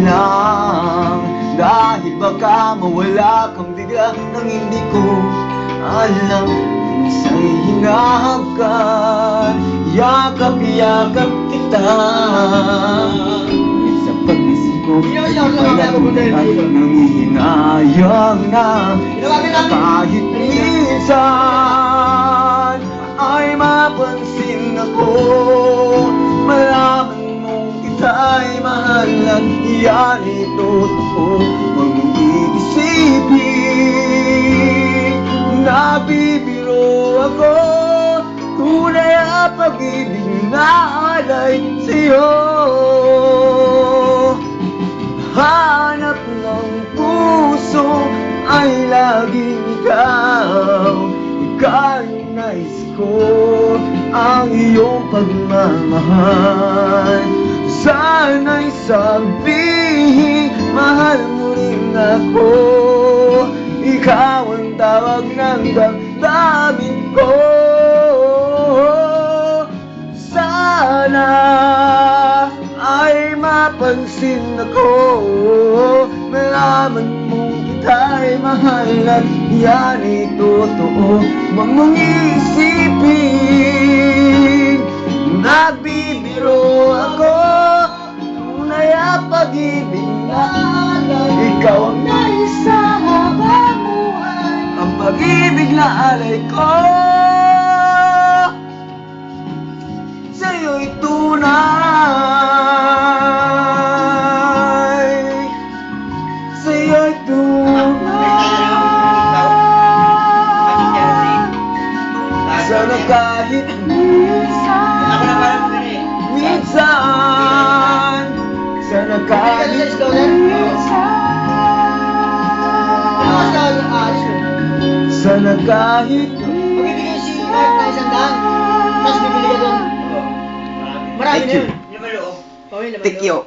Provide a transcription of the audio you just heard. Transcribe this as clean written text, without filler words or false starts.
lang. Dahil baka mawala kang bigla nang hindi ko alam. Minsa'y hinahagan, yakap-yakap kita. Sa pag-isip ko, ay nangihinayang na kahit minsan ay mapansin ako. Malaman mong kita'y mahal at yan ay totoo. Huwag mong iisipin, nabibiro ako. Tunay ang pag-ibig na alay sa'yo. Hanap ng puso ay laging ikaw. Ika'y nais ko, ang iyong pagmamahal. Sana'y sabihin, mahal mo rin ako. Ikaw ang tawag ng damdamin ko. Sana ay mapansin ako. Malaman mong kita'y mahal at yan ay totoo. Huwag mong isipin, nagbibiro ako. Tunay ang pag-ibig na alay. Ikaw ang nais sa habang buhay, ang pag-ibig na alay ko. Sa'yo'y tunay, sa'yo'y tunay. Sana kahit minsan, sana kahit sana kahit Magbibigay si Mark na 100, tapos bibili ka doon. Marami na yun. Laman loob. Thank you.